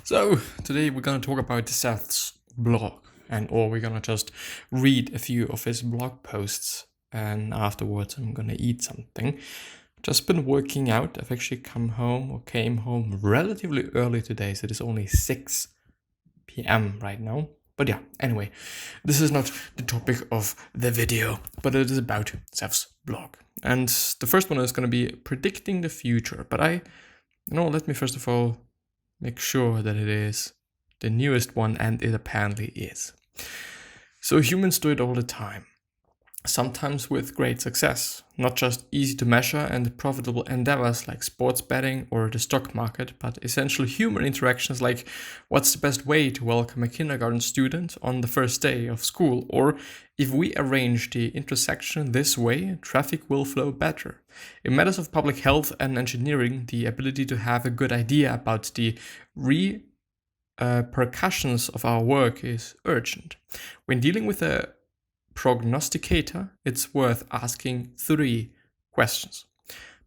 So today we're gonna talk about Seth's blog, or we're gonna just read a few of his blog posts, and afterwards I'm gonna eat something. Just been working out. I've actually came home relatively early today, so it is only 6 p.m. right now. But yeah, anyway, this is not the topic of the video, but it is about Seth's blog. And the first one is gonna be predicting the future. But let me first of all make sure that it is the newest one, and it apparently is. So humans do it all the time, sometimes with great success, not just easy to measure and profitable endeavors like sports betting or the stock market, but essential human interactions like what's the best way to welcome a kindergarten student on the first day of school, or if we arrange the intersection this way, traffic will flow better. In matters of public health and engineering, the ability to have a good idea about the repercussions of our work is urgent. When dealing with a prognosticator, it's worth asking 3 questions.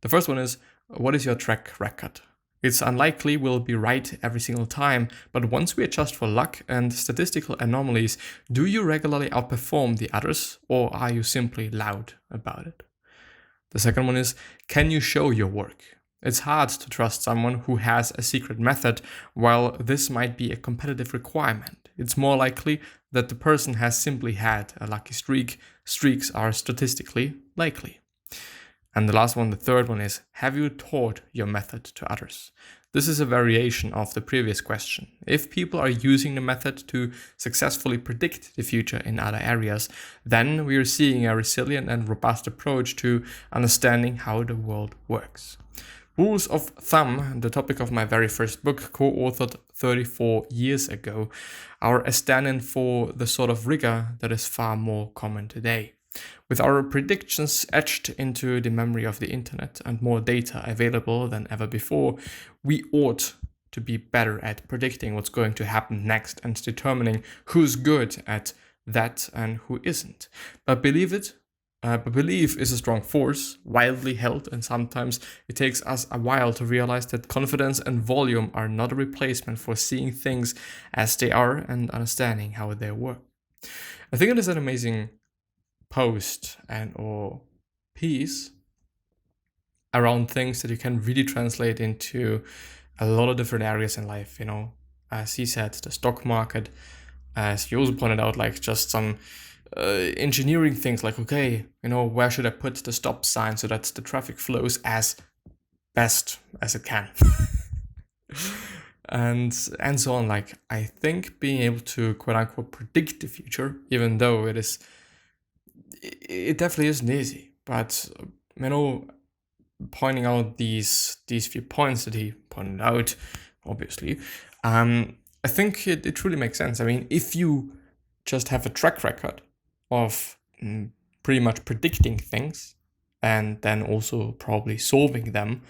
The first one is, what is your track record? It's unlikely we'll be right every single time, but once we adjust for luck and statistical anomalies, do you regularly outperform the others, or are you simply loud about it? The second one is, can you show your work? It's hard to trust someone who has a secret method, while this might be a competitive requirement. It's more likely that the person has simply had a lucky streak. Streaks are statistically likely. And the last one, the third one, is, have you taught your method to others? This is a variation of the previous question. If people are using the method to successfully predict the future in other areas, then we are seeing a resilient and robust approach to understanding how the world works. Rules of thumb, the topic of my very first book, co-authored 34 years ago, are a stand-in for the sort of rigor that is far more common today. With our predictions etched into the memory of the internet and more data available than ever before, we ought to be better at predicting what's going to happen next and determining who's good at that and who isn't. But belief is a strong force, wildly held, and sometimes it takes us a while to realize that confidence and volume are not a replacement for seeing things as they are and understanding how they work. I think it is an amazing post or piece around things that you can really translate into a lot of different areas in life. As he said, the stock market, as he also pointed out, like just some engineering things like, okay, where should I put the stop sign so that the traffic flows as best as it can? and so on. Like, I think being able to quote unquote predict the future, even though it definitely isn't easy, but pointing out these few points that he pointed out, obviously, I think it truly makes sense. I mean, if you just have a track record of pretty much predicting things and then also probably solving them,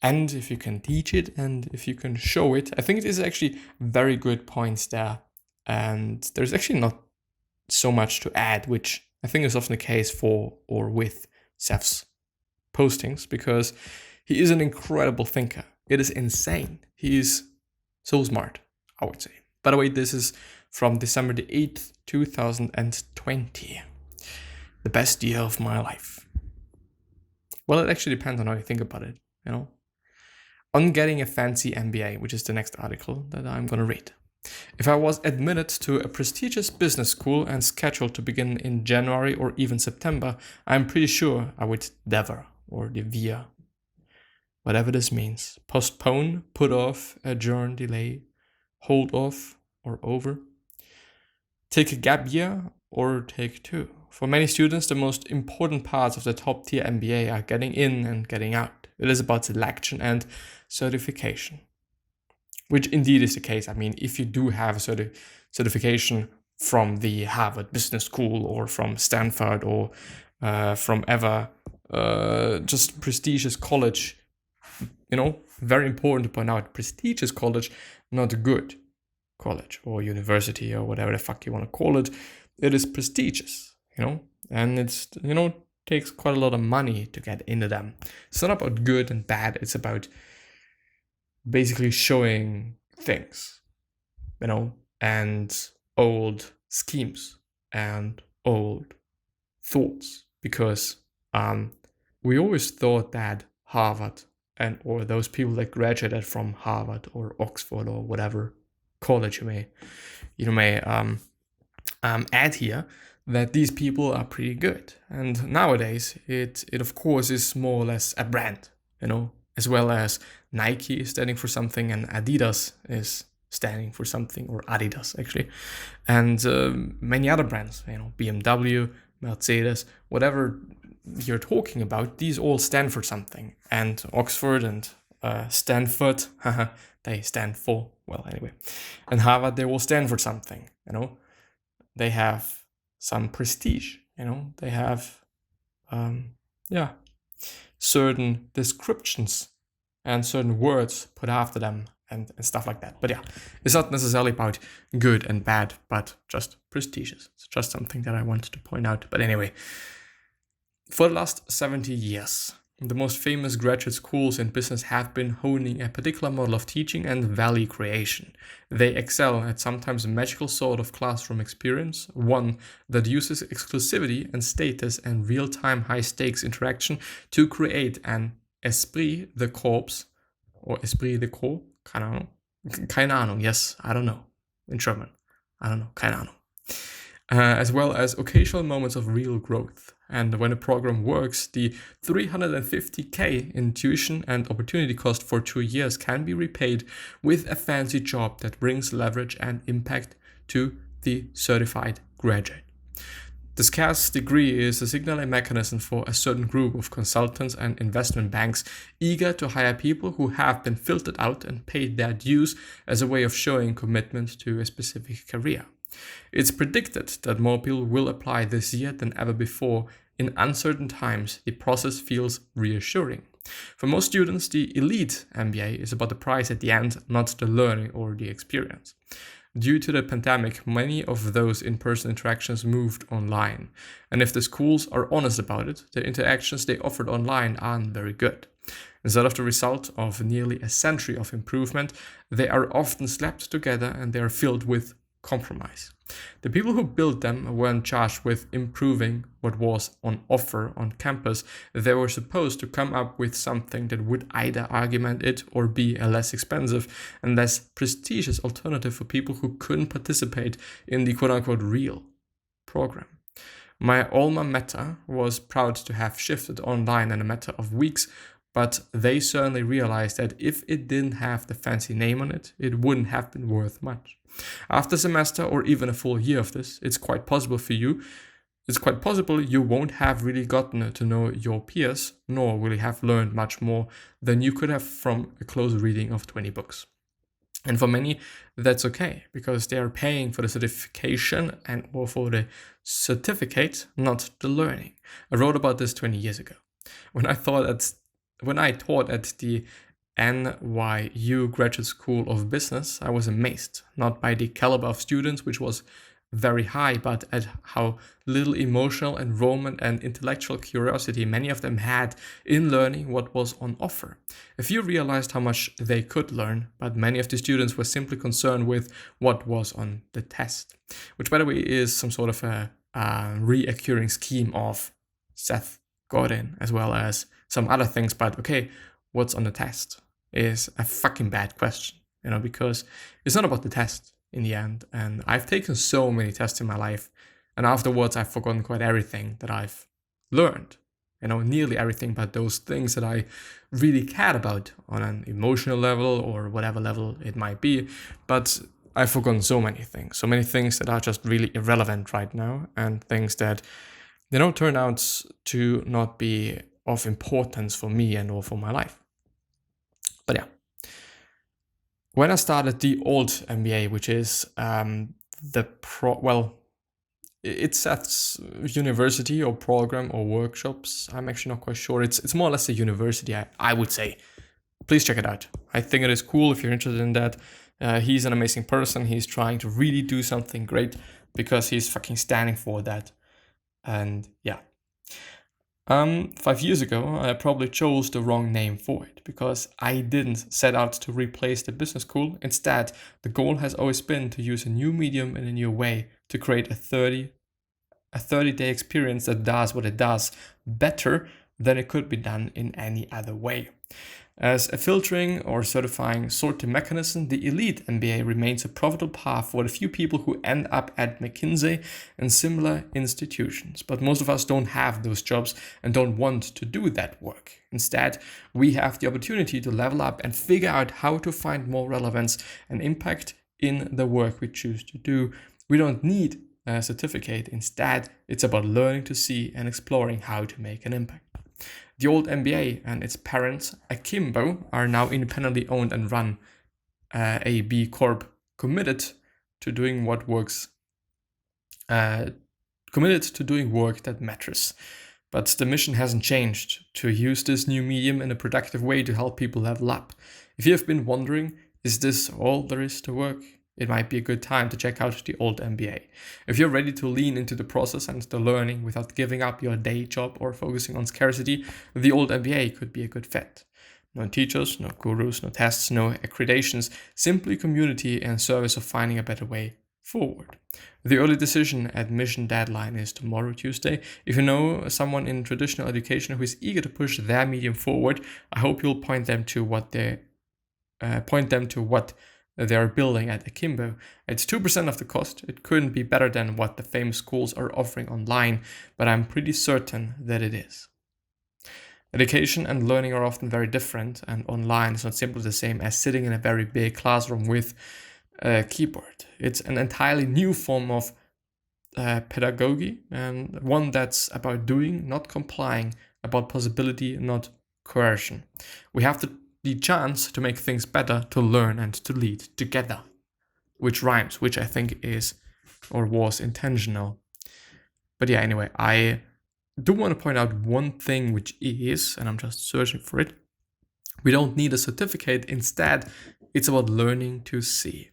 and if you can teach it and if you can show it, I think it is actually very good points there. And there's actually not so much to add, which I think is often the case for or with Seth's postings, because he is an incredible thinker. It is insane. He is so smart, I would say. By the way, this is from December the 8th, 2020. The best year of my life. Well, it actually depends on how you think about it, On getting a fancy MBA, which is the next article that I'm going to read. If I was admitted to a prestigious business school and scheduled to begin in January or even September, I'm pretty sure I would defer, whatever this means. Postpone, put off, adjourn, delay, hold off, or over. Take a gap year or take 2. For many students, the most important parts of the top tier MBA are getting in and getting out. It is about selection and certification, which indeed is the case. I mean, if you do have a certification from the Harvard Business School or from Stanford or from just prestigious college, very important to point out, prestigious college, not good college or university or whatever the fuck you want to call it. It is prestigious, and it's, takes quite a lot of money to get into them. It's not about good and bad. It's about basically showing things, and old schemes and old thoughts, because we always thought that Harvard or those people that graduated from Harvard or Oxford or whatever college you may add here, that these people are pretty good. And nowadays it of course is more or less a brand, as well as Nike is standing for something and Adidas is standing for something, or Adidas actually, and many other brands, BMW, Mercedes, whatever you're talking about, these all stand for something. And Oxford and Stanford, they stand for, well, anyway, and Harvard, they all stand for something, they have some prestige, they have certain descriptions and certain words put after them and stuff like that. But yeah, it's not necessarily about good and bad, but just prestigious. It's just something that I wanted to point out. But anyway, for the last 70 years, the most famous graduate schools in business have been honing a particular model of teaching and value creation. They excel at sometimes a magical sort of classroom experience, one that uses exclusivity and status and real-time high-stakes interaction to create an esprit de corps, or esprit de corps, keine Ahnung, yes, I don't know, in German, I don't know, keine Ahnung. As well as occasional moments of real growth. And when a program works, the 350k in tuition and opportunity cost for 2 years can be repaid with a fancy job that brings leverage and impact to the certified graduate. The scarce degree is a signaling mechanism for a certain group of consultants and investment banks eager to hire people who have been filtered out and paid their dues as a way of showing commitment to a specific career. It's predicted that more people will apply this year than ever before. In uncertain times, the process feels reassuring. For most students, the elite MBA is about the prize at the end, not the learning or the experience. Due to the pandemic, many of those in-person interactions moved online. And if the schools are honest about it, the interactions they offered online aren't very good. Instead of the result of nearly a century of improvement, they are often slapped together and they are filled with compromise. The people who built them weren't charged with improving what was on offer on campus. They were supposed to come up with something that would either augment it or be a less expensive and less prestigious alternative for people who couldn't participate in the quote-unquote real program. My alma mater was proud to have shifted online in a matter of weeks, but they certainly realized that if it didn't have the fancy name on it, it wouldn't have been worth much. After a semester or even a full year of this, it's quite possible you won't have really gotten to know your peers, nor will you have learned much more than you could have from a close reading of 20 books. And for many, that's okay, because they are paying for the certification and or for the certificate, not the learning. I wrote about this 20 years ago. When I taught at the NYU Graduate School of Business, I was amazed, not by the caliber of students, which was very high, but at how little emotional enrollment and intellectual curiosity many of them had in learning what was on offer. A few realized how much they could learn, but many of the students were simply concerned with what was on the test, which, by the way, is some sort of a reoccurring scheme of Seth Godin, as well as some other things. But okay, what's on the test is a fucking bad question, because it's not about the test in the end. And I've taken so many tests in my life, and afterwards I've forgotten quite everything that I've learned, nearly everything, but those things that I really cared about on an emotional level or whatever level it might be. But I've forgotten so many things that are just really irrelevant right now, and things that, turn out to not be of importance for me and or for my life. But yeah, when I started the old MBA, which is it's Seth's university or program or workshops. I'm actually not quite sure. It's more or less a university, I would say. Please check it out. I think it is cool if you're interested in that. He's an amazing person. He's trying to really do something great because he's fucking standing for that. And yeah. 5 years ago, I probably chose the wrong name for it because I didn't set out to replace the business school. Instead, the goal has always been to use a new medium in a new way to create a 30-day experience that does what it does better than it could be done in any other way. As a filtering or certifying sorting mechanism, the elite MBA remains a profitable path for the few people who end up at McKinsey and similar institutions. But most of us don't have those jobs and don't want to do that work. Instead, we have the opportunity to level up and figure out how to find more relevance and impact in the work we choose to do. We don't need a certificate. Instead, it's about learning to see and exploring how to make an impact. The old MBA and its parents, Akimbo, are now independently owned and run a B Corp committed to doing work that matters. But the mission hasn't changed: to use this new medium in a productive way to help people level up. If you have been wondering, is this all there is to work? It might be a good time to check out the old MBA. If you're ready to lean into the process and the learning without giving up your day job or focusing on scarcity, the old MBA could be a good fit. No teachers, no gurus, no tests, no accreditations, simply community and service of finding a better way forward. The early decision admission deadline is tomorrow, Tuesday. If you know someone in traditional education who is eager to push their medium forward, I hope you'll point them to what they are building at Akimbo. It's 2% of the cost. It couldn't be better than what the famous schools are offering online, but I'm pretty certain that it is. Education and learning are often very different, and online is not simply the same as sitting in a very big classroom with a keyboard. It's an entirely new form of pedagogy, and one that's about doing, not complying, about possibility, not coercion. We have the chance to make things better, to learn and to lead together, which rhymes, which I think is or was intentional. But yeah, anyway, I do want to point out one thing, which is, and I'm just searching for it, we don't need a certificate. Instead, it's about learning to see.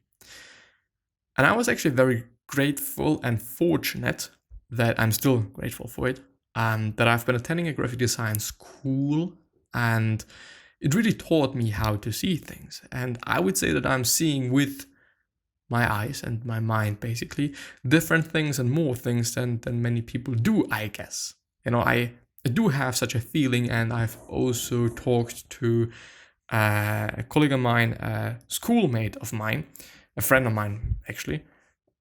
And I was actually very grateful and fortunate that I'm still grateful for it, that I've been attending a graphic design school, and it really taught me how to see things. And I would say that I'm seeing with my eyes and my mind, basically, different things and more things than many people do, I guess. You know, I do have such a feeling, and I've also talked to a colleague of mine, a schoolmate of mine, a friend of mine, actually.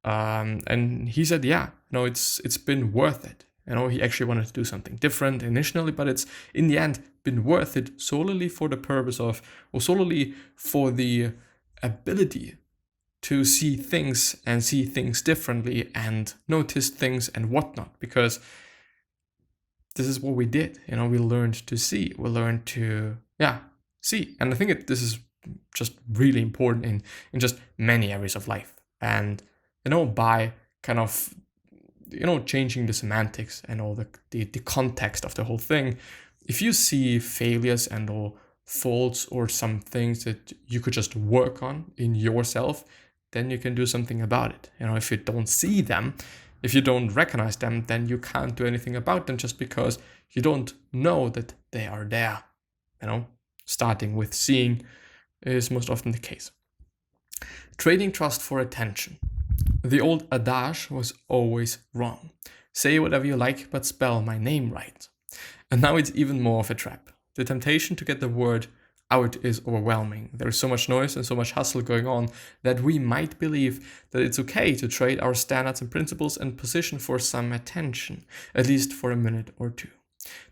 And he said, yeah, no, it's been worth it. You know, he actually wanted to do something different initially, but it's in the end been worth it solely for the purpose of, or solely for the ability to see things and see things differently and notice things and whatnot, because this is what we did. You know, we learned to see, we learned to, see. And I think this is just really important in just many areas of life. And, you know, by kind of, you know, changing the semantics and all the context of the whole thing, if you see failures and or faults or some things that you could just work on in yourself, then you can do something about it. You know, if you don't see them, if you don't recognize them, then you can't do anything about them just because you don't know that they are there. You know, starting with seeing is most often the case. Trading trust for attention. The old adage was always wrong. Say whatever you like, but spell my name right. And now it's even more of a trap. The temptation to get the word out is overwhelming. There is so much noise and so much hustle going on that we might believe that it's okay to trade our standards and principles and position for some attention, at least for a minute or two.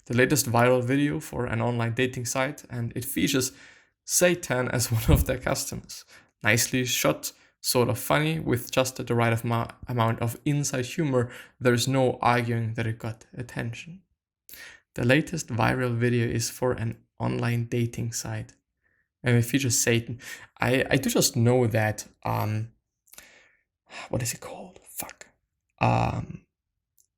The latest viral video for an online dating site, and it features Satan as one of their customers. Nicely shot, sort of funny, with just the right amount of inside humor. There's no arguing that it got attention. The latest viral video is for an online dating site, and it features Satan. I do just know that, what is it called?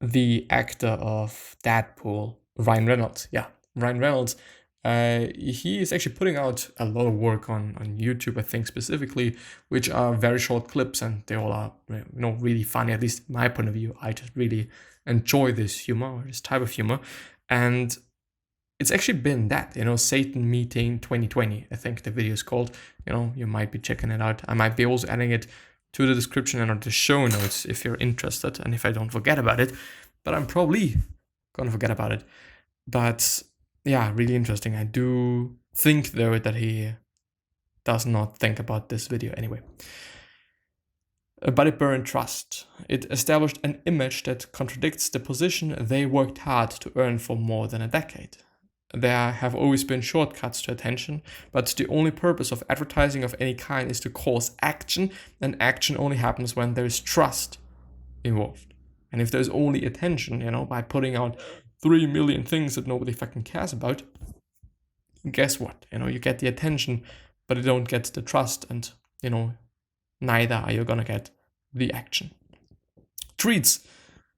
The actor of Deadpool, Ryan Reynolds. Yeah, Ryan Reynolds. He is actually putting out a lot of work on YouTube, I think specifically, which are very short clips, and they all are, you know, really funny. At least in my point of view, I just really enjoy this humor, or this type of humor. And it's actually been that, Satan Meeting 2020, I think the video is called. You might be checking it out. I might be also adding it to the description and the show notes if you're interested and if I don't forget about it. But I'm probably gonna forget about it. But yeah, really interesting. I do think, though, that he does not think about this video anyway. But it burned trust. It established an image that contradicts the position they worked hard to earn for more than a decade. There have always been shortcuts to attention, but the only purpose of advertising of any kind is to cause action, and action only happens when there is trust involved. And if there's only attention, by putting out 3 million things that nobody fucking cares about, guess what? You get the attention, but you don't get the trust, and, neither are you gonna get the action. Treats.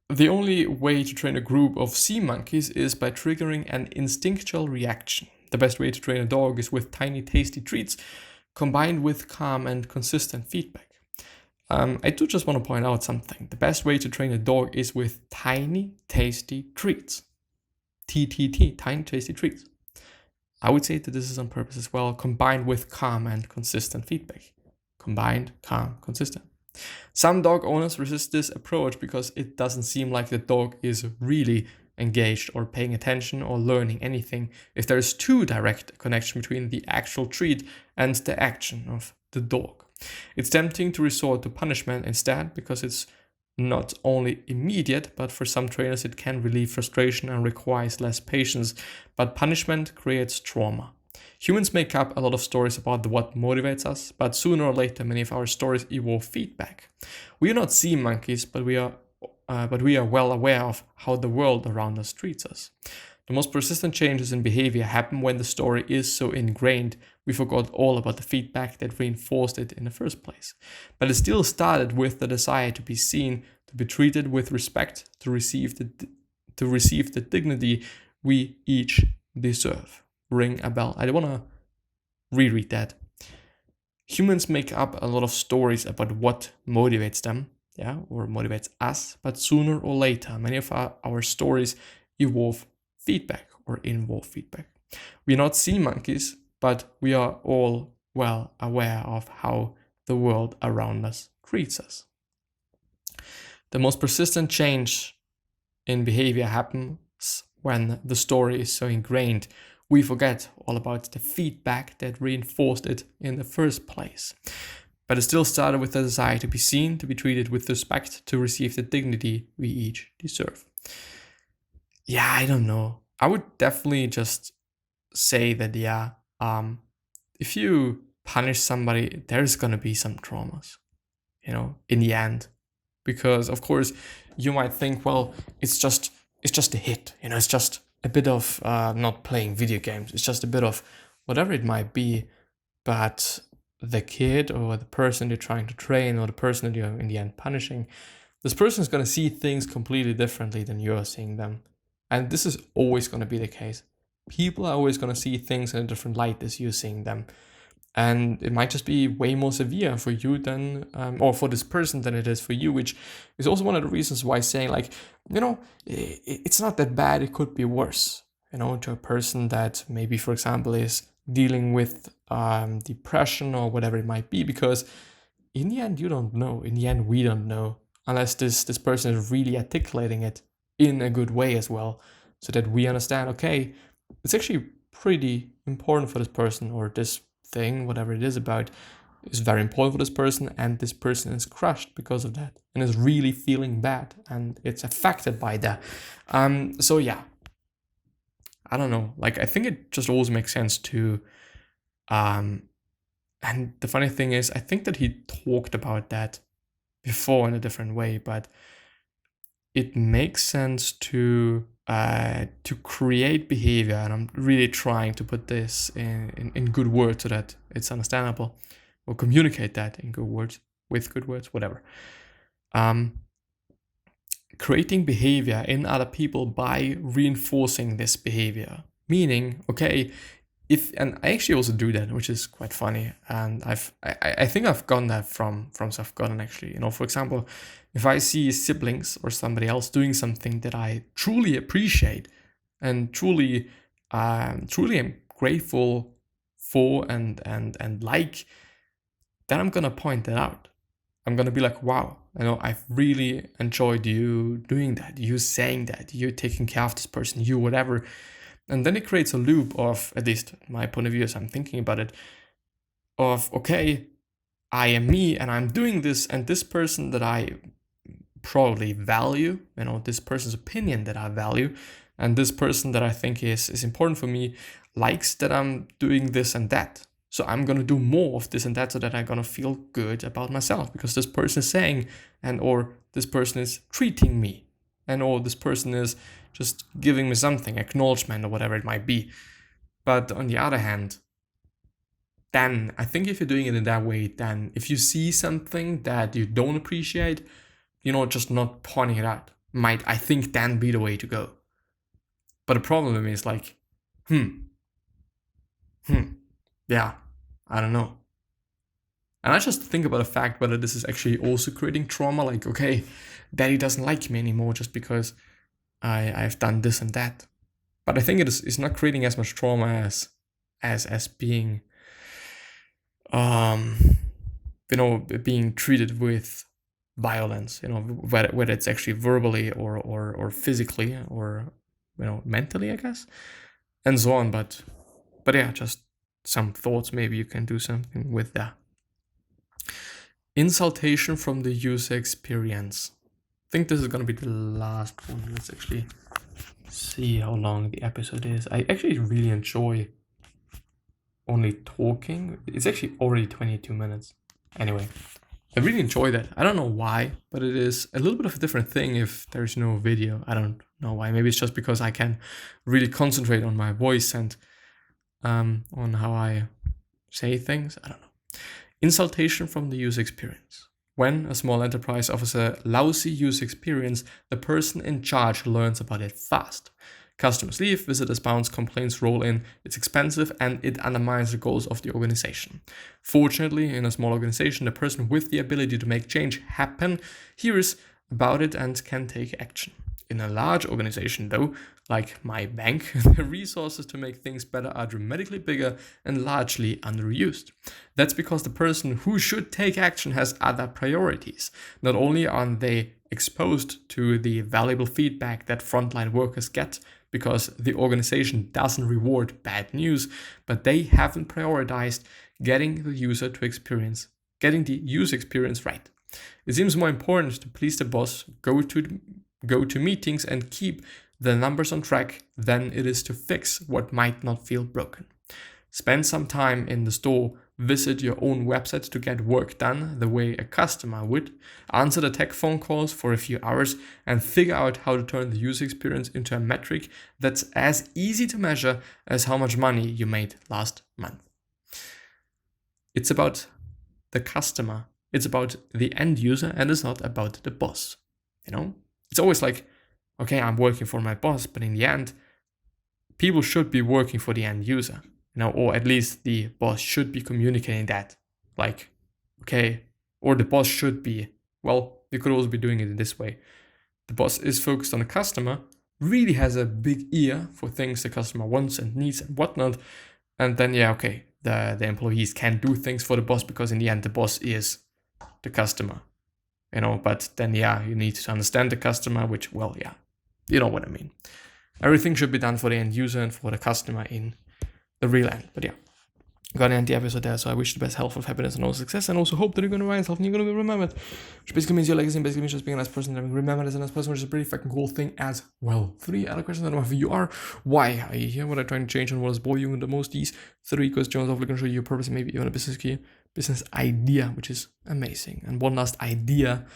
The only way to train a group of sea monkeys is by triggering an instinctual reaction. The best way to train a dog is with tiny, tasty treats, combined with calm and consistent feedback. I do just want to point out something. The best way to train a dog is with tiny, tasty treats. TTT, tiny, tasty treats. I would say that this is on purpose as well, combined with calm and consistent feedback. Combined, calm, consistent. Some dog owners resist this approach because it doesn't seem like the dog is really engaged or paying attention or learning anything if there is too direct a connection between the actual treat and the action of the dog. It's tempting to resort to punishment instead because it's not only immediate, but for some trainers it can relieve frustration and requires less patience, but punishment creates trauma. Humans make up a lot of stories about what motivates us, but sooner or later many of our stories evolve feedback. We are not sea monkeys, but we are well aware of how the world around us treats us. The most persistent changes in behavior happen when the story is so ingrained we forgot all about the feedback that reinforced it in the first place. But it still started with the desire to be seen, to be treated with respect, to receive the dignity we each deserve. Ring a bell. I want to reread that. Humans make up a lot of stories about what motivates them, or motivates us, but sooner or later, many of our stories involve feedback. We are not sea monkeys, but we are all well aware of how the world around us treats us. The most persistent change in behavior happens when the story is so ingrained we forget all about the feedback that reinforced it in the first place. But it still started with the desire to be seen, to be treated with respect, to receive the dignity we each deserve. Yeah, I don't know. I would definitely just say that, if you punish somebody, there's going to be some traumas, in the end. Because, of course, you might think, well, it's just a hit, it's just a bit of not playing video games. It's just a bit of whatever it might be. But the kid or the person you're trying to train or the person that you're in the end punishing, this person is going to see things completely differently than you're seeing them. And this is always going to be the case. People are always going to see things in a different light as you're seeing them. And it might just be way more severe for you than, or for this person than it is for you, which is also one of the reasons why saying it's not that bad, it could be worse, to a person that maybe, for example, is dealing with depression or whatever it might be, because in the end, you don't know. In the end, we don't know, unless this person is really articulating it in a good way as well, so that we understand, okay, it's actually pretty important for this person, or this thing, whatever it is about, is very important for this person, and this person is crushed because of that and is really feeling bad and it's affected by that. So yeah, I don't know, I think it just always makes sense to and the funny thing is, I think that he talked about that before in a different way, but it makes sense to create behavior, and I'm really trying to put this in good words so that it's understandable, or communicate that in good words, with good words, whatever. Creating behavior in other people by reinforcing this behavior. Meaning, okay, and I actually also do that, which is quite funny, and I think I've gotten that from Seth Godin actually. For example, if I see siblings or somebody else doing something that I truly appreciate, and truly am grateful for and like, then I'm gonna point that out. I'm gonna be like, wow, I've really enjoyed you doing that, you saying that, you taking care of this person, you whatever. And then it creates a loop of, at least my point of view as I'm thinking about it, of, okay, I am me and I'm doing this, and this person that I probably value, this person's opinion that I value, and this person that I think is important for me likes that I'm doing this and that. So I'm going to do more of this and that so that I'm going to feel good about myself because this person is saying, or this person is treating me, or this person is just giving me something, acknowledgement or whatever it might be. But on the other hand, then I think if you're doing it in that way, then if you see something that you don't appreciate, just not pointing it out might, I think, then be the way to go. But the problem is like, yeah, I don't know. And I just think about the fact whether this is actually also creating trauma, like, okay, daddy doesn't like me anymore just because I've done this and that. But I think it's not creating as much trauma as being, being treated with violence, whether it's actually verbally or physically or, mentally, I guess, and so on. But yeah, just some thoughts. Maybe you can do something with that. Insultation from the user experience. I think this is going to be the last one. Let's actually see how long the episode is. I actually really enjoy only talking. It's actually already 22 minutes. Anyway, I really enjoy that. I don't know why, but it is a little bit of a different thing if there's no video. I don't know why. Maybe it's just because I can really concentrate on my voice and on how I say things. I don't know. Insultation from the user experience. When a small enterprise offers a lousy user experience, the person in charge learns about it fast. Customers leave, visitors bounce, complaints roll in, it's expensive, and it undermines the goals of the organization. Fortunately, in a small organization, the person with the ability to make change happen hears about it and can take action. In a large organization, though, like my bank, the resources to make things better are dramatically bigger and largely underused. That's because the person who should take action has other priorities. Not only are they exposed to the valuable feedback that frontline workers get because the organization doesn't reward bad news, but they haven't prioritized getting the user experience right. It seems more important to please the boss, go to meetings and keep the numbers on track than it is to fix what might not feel broken. Spend some time in the store, visit your own website to get work done the way a customer would, answer the tech phone calls for a few hours, and figure out how to turn the user experience into a metric that's as easy to measure as how much money you made last month. It's about the customer, it's about the end user, and it's not about the boss. It's always like, okay, I'm working for my boss, but in the end, people should be working for the end user, or at least the boss should be communicating that, like, okay, or the boss should be, well, you could also be doing it in this way. The boss is focused on the customer, really has a big ear for things the customer wants and needs and whatnot, and then, the employees can do things for the boss because in the end, the boss is the customer. But then, you need to understand the customer, which, you know what I mean. Everything should be done for the end user and for the customer in the real end. But I'm going to end the episode there. So I wish you the best health, of happiness, and all success. And also hope that you're going to rise health and you're going to be remembered. Which basically means your legacy and basically means just being a nice person and remembered as a nice person, which is a pretty fucking cool thing as well. 3 other questions. I don't know who you are. Why are you here? What are you trying to change and what is bothering you the most? These 3 questions hopefully going to show you your purpose and maybe even a business idea, which is amazing. And one last idea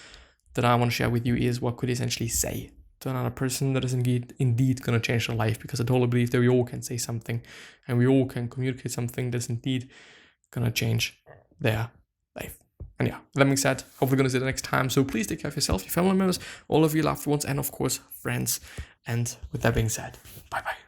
that I want to share with you is what could you essentially say to another person that is indeed going to change their life, because I totally believe that we all can say something and we all can communicate something that's indeed going to change their life. And that being said, hopefully going to see you the next time. So please take care of yourself, your family members, all of your loved ones, and of course, friends. And with that being said, bye-bye.